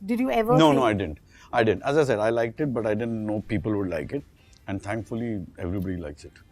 Did you ever? No, I didn't. As I said, I liked it, but I didn't know people would like it, and thankfully everybody likes it.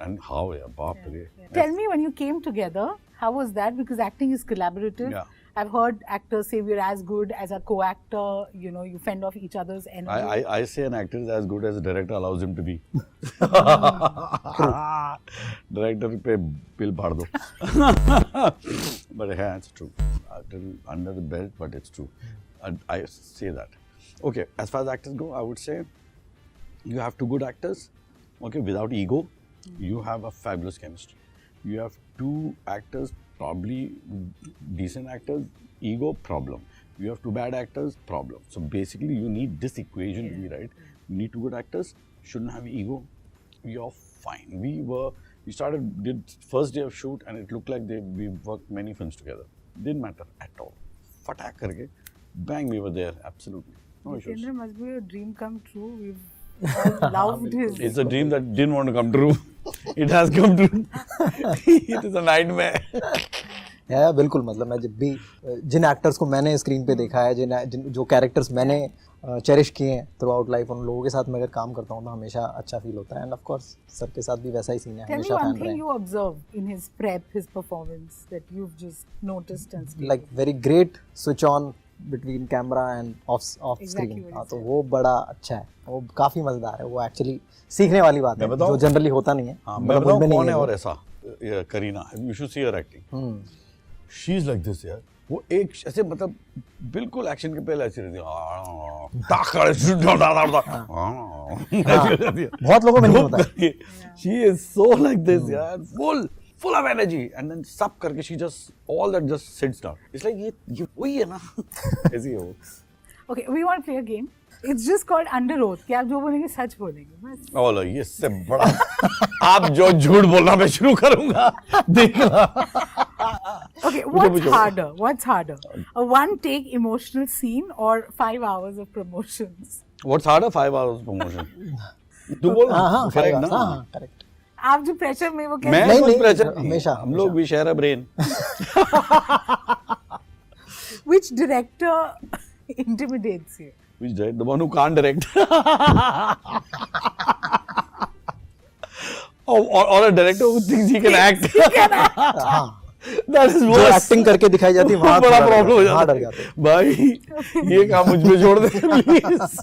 And how? Yeah, baap re. Tell me, when you came together, how was that? Because acting is collaborative. Yeah. I've heard actors say we're as good as a co-actor. You know, you fend off each other's energy. I say an actor is as good as a director allows him to be. Director pe pill bhaar do. But yeah, it's true. Under the belt, but it's true. I say that. Okay, as far as actors go, I would say you have two good actors. Okay, without ego, you have a fabulous chemistry. You have two actors, probably decent actors, ego, problem. You have two bad actors, problem. So basically, you need this equation to be right. You need two good actors, shouldn't have ego. You're fine. We did first day of shoot, and it looked like we worked many films together. Didn't matter at all. Fatak karke, bang, we were there. Absolutely. No issues. Jitendra must be a dream come true. We've all loved his. It's a dream that didn't want to come true. It has come true. It is a nightmare. है बिल्कुल, मतलब मैं जब भी जिन actors को मैंने screen पे देखा है, जो कैरेक्टर्स मैंने चेरिश किए हैं थ्रू आउट लाइफ, उन लोगों के साथ मैं अगर काम करता हूँ तो हमेशा अच्छा फील होता है. एंड ऑफ कोर्स सर के साथ भी वैसा ही सीन है, हमेशा फैन रहे. Tell me one thing you observed in his prep, his performance that you've just noticed and stayed. Like very great switch on between camera and off screen. हाँ, तो वो बड़ा अच्छा है, वो काफी मजेदार है. वो एक्चुअली सीखने वाली बात है जो जनरली होता नहीं है. मैं बताऊँ कौन है और ऐसा, Kareena. You should see her acting. She is like this यार. वो एक ऐसे मतलब बिल्कुल एक्शन के पहले ऐसी रहती है. बहुत लोगों में नहीं होता है. She is so like this यार, full of energy, and then सब करके she just all that just sits down. It's like ये वही है ना. ऐसी है वो. Okay, we want to play a game. It's just called Under Oath. कि आप जो बोलेंगे सच बोलेंगे बस. ओह ये से बड़ा आप जो झूठ बोलना मैं शुरू करूँगा देखना. Okay, what's harder? A one-take emotional scene or 5 hours of promotions? What's harder? 5 hours promotion. तू बोल. हाँ, करेक्ट. आप जो प्रेशर में वो मैं नहीं प्रेशर हमेशा. हम लोग भी share a brain. Which director intimidates you? Which director? The one who can't direct. or a director who thinks he can act. That is worse. जो एक्टिंग करके दिखाई जाती है वहाँ बड़ा प्रॉब्लम हो वहाँ जाता डर है. जाते हैं. भाई ये काम मुझ पे छोड़ दे प्लीज.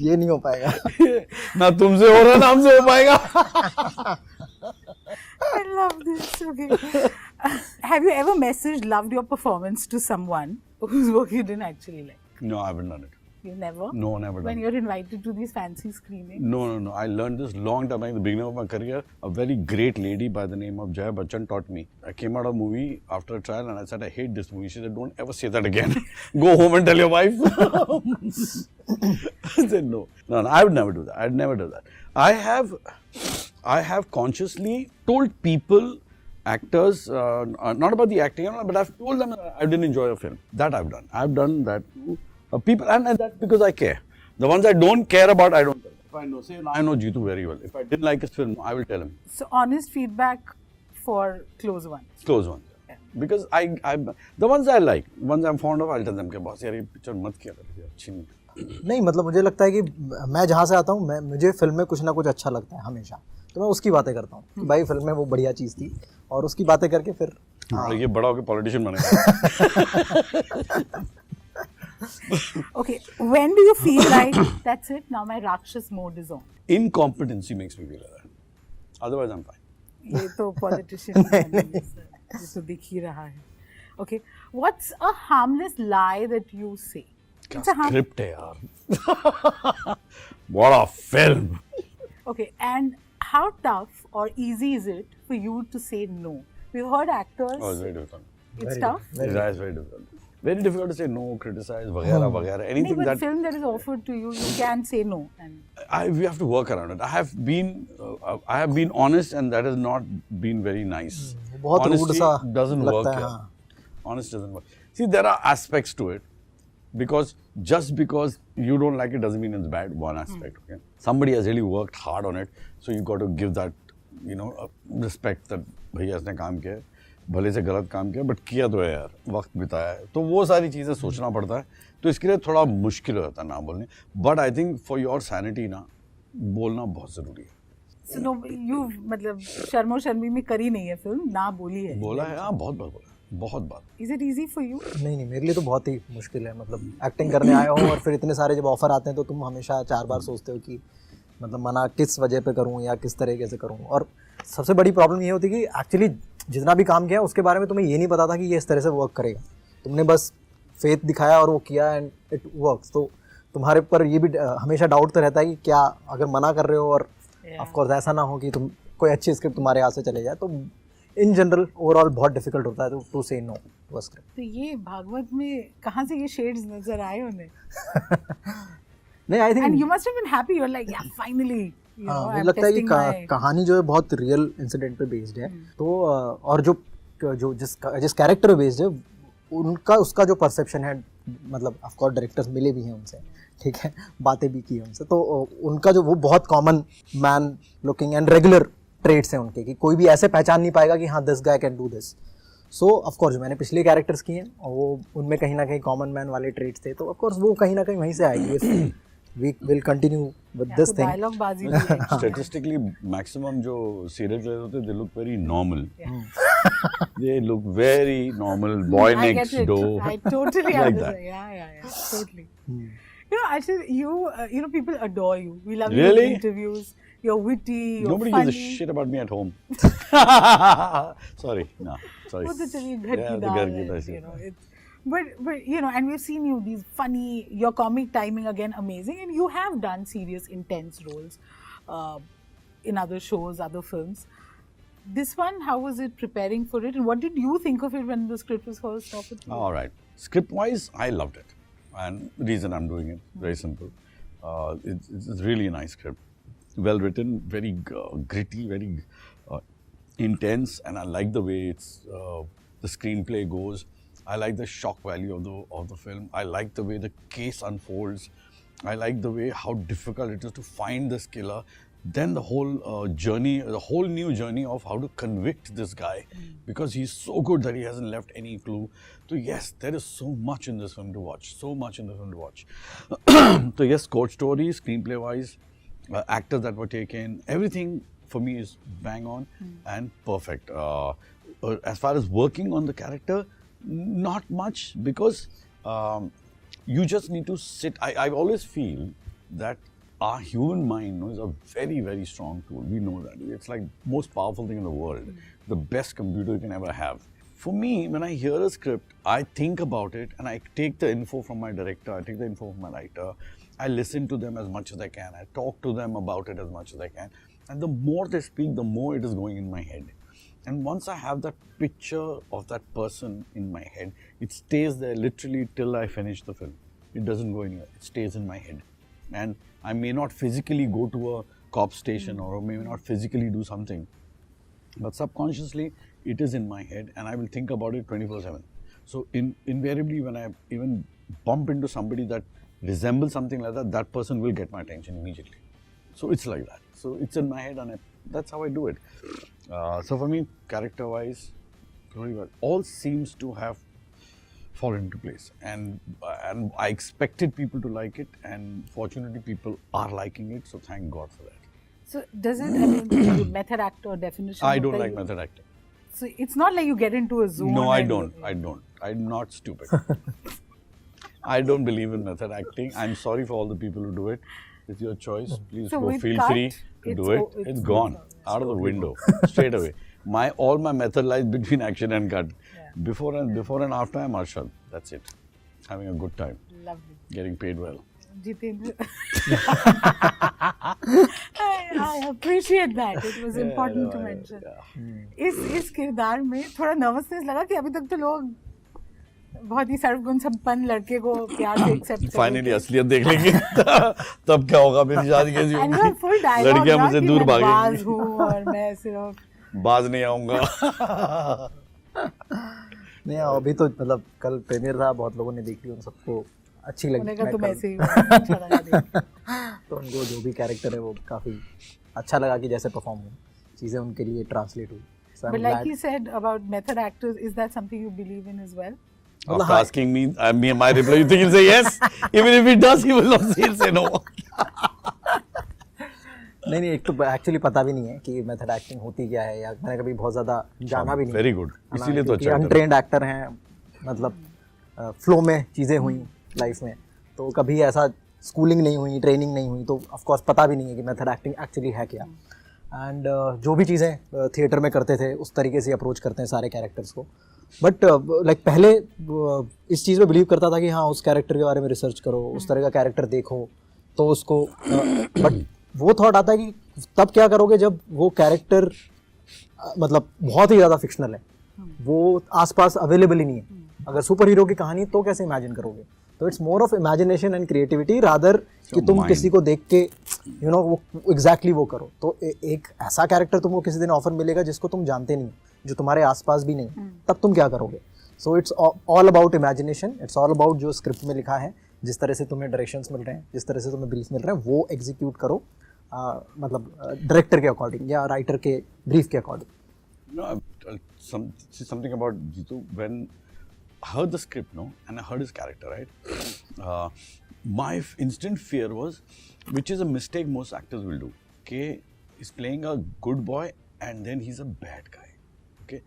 ये नहीं हो पाएगा. ना तुमसे हो रहा ना हमसे हो पाएगा. I love this. Okay. Have you ever messaged loved your performance to someone whose work you didn't actually like? No, I haven't done it. You never? No, never done When it. you're invited to these fancy screenings? No. I learned this long time at the beginning of my career. A very great lady by the name of Jaya Bachchan taught me. I came out of a movie after a trial and I said, I hate this movie. She said, don't ever say that again. Go home and tell your wife. I said, no, I would never do that. I'd never do that. I have consciously told people, actors, not about the acting, but I've told them I didn't enjoy a film. That I've done. I've done that to people, and that's because I care. The ones I don't care about, I don't tell. If I know, say, I know Jeetu very well. If I didn't like his film, I will tell him. So honest feedback for close ones. Close ones. Yeah. Because the ones I like, ones I'm fond of, I'll tell them कि boss यार ये picture मत किया कर, अच्छी नहीं. नहीं, मतलब मुझे लगता है कि मैं जहाँ से आता हूँ, मुझे फिल्म में कुछ ना कुछ अच्छा लगता है हमेशा, तो मैं उसकी बातें करता हूँ कि भाई फिल्म में वो बढ़िया चीज़ थी, और उसकी बातें करके फिर ये बड़ा होकर पॉलिटिशियन बनेगा. Okay, when do you feel like that's it? Now my Rakshas mode is on. Incompetency makes me feel like that. Otherwise, I'm fine. ये तो politician ये तो दिख ही रहा है. Okay, what's a harmless lie that you say? It's a script है यार. What a film. Okay, and how tough or easy is it for you to say no? We've heard actors. Oh, it's very difficult. It's tough. It's very difficult. Very difficult to say no, criticize, वगैरह. Anything but that film that is offered to you, you can say no. And we have to work around it. I have been honest, and that has not been very nice. Honesty doesn't work. Honesty doesn't work. See, there are aspects to it, because just because you don't like it doesn't mean it's bad. One aspect. Okay? Somebody has really worked hard on it, so you got to give that, respect that भैया इसने काम किया. भले से गलत काम किया but किया तो है यार, वक्त बिताया है, तो वो सारी चीज़ें सोचना पड़ता है, तो इसके लिए थोड़ा मुश्किल हो जाता है ना बोलने, but I think for your sanity ना बोलना बहुत ज़रूरी है। So no, you मतलब शर्मो शर्मी में करी नहीं है फिल्म, ना बोली है। बोला है, हाँ बहुत बार बोला, बहुत बार। Is it easy for you? नहीं, मेरे लिए तो बहुत ही मुश्किल है, मतलब एक्टिंग करने आए हो और फिर इतने सारे जब ऑफर आते हैं तो तुम हमेशा 4 बार सोचते हो कि मतलब मना किस वजह पे करूं या किस तरीके से करूं। और सबसे बड़ी प्रॉब्लम ये होती है कि एक्चुअली जितना भी काम किया उसके बारे में तुम्हें ये नहीं पता था कि ये इस तरह से वर्क करेगा, तुमने बस फेथ दिखाया और वो किया एंड इट वर्क्स। तो तुम्हारे पर ये भी हमेशा डाउट तो रहता है कि क्या अगर मना कर रहे हो और ऑफ कोर्स ऐसा ना हो कि तुम कोई अच्छी स्क्रिप्ट तुम्हारे हाथ से चले जाए, तो इन जनरल ओवरऑल बहुत डिफिकल्ट होता है टू से नो टू अ स्क्रिप्ट। तो ये भागवत में कहाँ से ये शेड्स नजर आए उन्हें? नहीं, I think And you must have been happy. You're like, yeah, finally. You know, मुझे I'm लगता है कि testing my. कहानी जो है बहुत रियल इंसिडेंट पे बेस्ड है, तो और जो जिस कैरेक्टर पे बेस्ड है उनका उसका जो परसेप्शन है, मतलब ऑफ कोर्स डायरेक्टर्स मिले भी हैं उनसे, ठीक है, बातें भी की उनसे, तो उनका जो वो बहुत common man looking and regular traits हैं उनके, कि कोई भी ऐसे पहचान नहीं पाएगा कि हाँ this guy can do this. So of course मैंने पिछले कैरेक्टर्स किए हैं और वो उनमें कहीं ना कहीं कॉमन मैन वाले ट्रेट्स थे, तो ऑफ कोर्स वो कहीं ना कहीं वहीं से आएगी। We will continue with this thing. Dialogue बाजी भी है। Statistically, maximum जो serial killers होते हैं, they look very normal. They look very normal. Boy I get next it. door. I totally Like understand. that. Yeah, totally. You know, actually, you know, people adore you. We love Really? your interviews. You're witty. You're Nobody funny. gives a shit about me at home. Sorry, no, sorry. वो तो चलिए घर Yeah, की the दाल घर की है, दाल, you know, but you know, and we've seen you these funny, your comic timing again amazing, and you have done serious intense roles in other shows, other films. This one, how was it preparing for it, and what did you think of it when the script was first offered to you? All right. Script-wise, I loved it, and the reason I'm doing it, very simple. It's a really nice script, well written, very gritty, very intense, and I like the way it's the screenplay goes. I like the shock value of the film. I like the way the case unfolds. I like the way how difficult it is to find this killer. Then the whole journey, the whole new journey of how to convict this guy, because he's so good that he hasn't left any clue. So yes, there is so much in this film to watch. So much in this film to watch. So yes, court story, screenplay wise, actors that were taken, everything for me is bang on and perfect. As far as working on the character, not much, because you just need to sit. I always feel that our human mind is a very, very strong tool. We know that. It's like most powerful thing in the world. The best computer you can ever have. For me, when I hear a script, I think about it and I take the info from my director, I take the info from my writer, I listen to them as much as I can, I talk to them about it as much as I can. And the more they speak, the more it is going in my head. And once I have that picture of that person in my head, it stays there literally till I finish the film. It doesn't go anywhere. It stays in my head. And I may not physically go to a cop station or may not physically do something, but subconsciously it is in my head and I will think about it 24/7. So invariably when I even bump into somebody that resembles something like that, that person will get my attention immediately. So it's like that. So it's in my head and that's how I do it. So for me, character-wise, really well. All seems to have fallen into place, and I expected people to like it, and fortunately, people are liking it. So thank God for that. So does it? I mean, the method actor definition. I don't होता like है- method acting. So it's not like you get into a zone. No, I and- don't. I don't. I'm not stupid. I don't believe in method acting. I'm sorry for all the people who do it. It's your choice. Please So go. with Feel cut, free to it's do it. o- It's it's gone over. out of the window straight away. All my method lies between action and cut. Yeah. Before and after, I'm Arshad. That's it. Having a good time, Lovely. getting paid well. Jitendra. I appreciate that. It was important to mention. इस किरदार में थोड़ा nervousness लगा कि अभी तक तो लोग बहुत ही सर्वगुण संपन्न लड़के को प्यार से एक्सेप्ट कर फाइनली असलियत देख लेंगे तब क्या होगा, मेरी शादी कैसी एंड यू फुल होगी, डायलॉग लड़कियां मुझसे दूर बाज भागेंगी, हूँ और मैं सिर्फ बाज नहीं आऊंगा। नहीं, अभी तो मतलब कल प्रीमियर था, बहुत लोगों ने देखी, उन सबको अच्छी लगी। उन्हें का मैं तुम कल- ऐसे ही अच्छा लगा देख। तो उनको जो भी कैरेक्टर है वो काफ़ी अच्छा लगा कि जैसे परफॉर्म हुई, चीज़ें उनके लिए ट्रांसलेट हुई, So I'm But like glad. he said about method actors, is that something you believe in as well? After asking me, my reply, you think he'll say yes? Even if he does, he will not say, he'll say no. नहीं एक तो actually पता भी नहीं है कि method acting होती क्या है, या मैंने कभी बहुत ज़्यादा जाना भी नहीं. Very good. इसीलिए तो अच्छा है. अनट्रेंड एक्टर हैं, मतलब फ्लो में चीज़ें हुई लाइफ में, तो कभी ऐसा स्कूलिंग नहीं हुई, ट्रेनिंग नहीं हुई, तो ऑफ कोर्स पता भी नहीं है कि मेथड एक्टिंग एक्चुअली है क्या. एंड जो भी चीज़ें थिएटर में करते थे उस तरीके से अप्रोच करते हैं सारे कैरेक्टर्स को. बट लाइक पहले इस चीज़ में बिलीव करता था कि हाँ उस कैरेक्टर के बारे में रिसर्च करो, उस तरह का कैरेक्टर देखो तो उसको, बट वो थॉट आता है कि तब क्या करोगे जब वो कैरेक्टर मतलब बहुत ही ज़्यादा फिक्शनल है, वो आसपास अवेलेबल ही नहीं है. अगर सुपर हीरो की कहानी तो कैसे इमेजिन करोगे? तो it's more of imagination and creativity rather कि तुम किसी को देख के यू नो वो एग्जैक्टली वो करो. तो एक ऐसा कैरेक्टर तुमको किसी दिन ऑफर मिलेगा जिसको तुम जानते नहीं, जो तुम्हारे आसपास भी नहीं, तब तुम क्या करोगे? So it's all about imagination, it's all about जो स्क्रिप्ट में लिखा है, जिस तरह से तुम्हें डायरेक्शंस मिल रहे हैं, जिस तरह से तुम्हें ब्रीफ मिल रहे हैं, वो एग्जीक्यूट करो, मतलब डायरेक्टर के अकॉर्डिंग या राइटर के ब्रीफ के according. No, something about Jitu. When I heard the script, and I heard his character, right? My instant fear was, which is a mistake most actors will do. Okay, he's playing a good boy, and then he's a bad guy. Okay,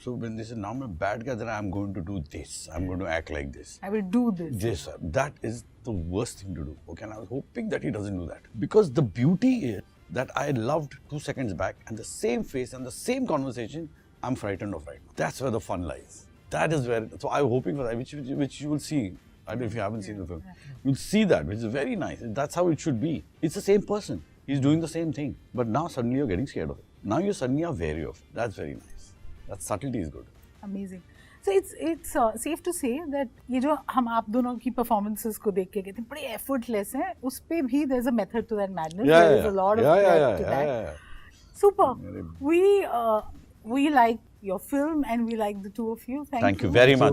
so when they say now I'm a bad guy, then I'm going to do this. I'm going to act like this. I will do this. Yes, sir. That is the worst thing to do. Okay, and I was hoping that he doesn't do that, because the beauty is that I loved 2 seconds back, and the same face and the same conversation, I'm frightened of right now. That's where the fun lies. That is where, so I'm hoping for that, which you will see. I don't know if you haven't seen the film. You'll see that, which is very nice. That's how it should be. It's the same person. He's doing the same thing. But now suddenly you're getting scared of it. Now you suddenly are wary of it. That's very nice. That subtlety is good. Amazing. So it's safe to say that ये जो हम आप दोनों की performances को देख के कहते हैं बड़े effortless हैं, उस पे भी there's a method to that madness. There is a lot of depth to that. Super. We like your film and we like the two of you. Thank you very much.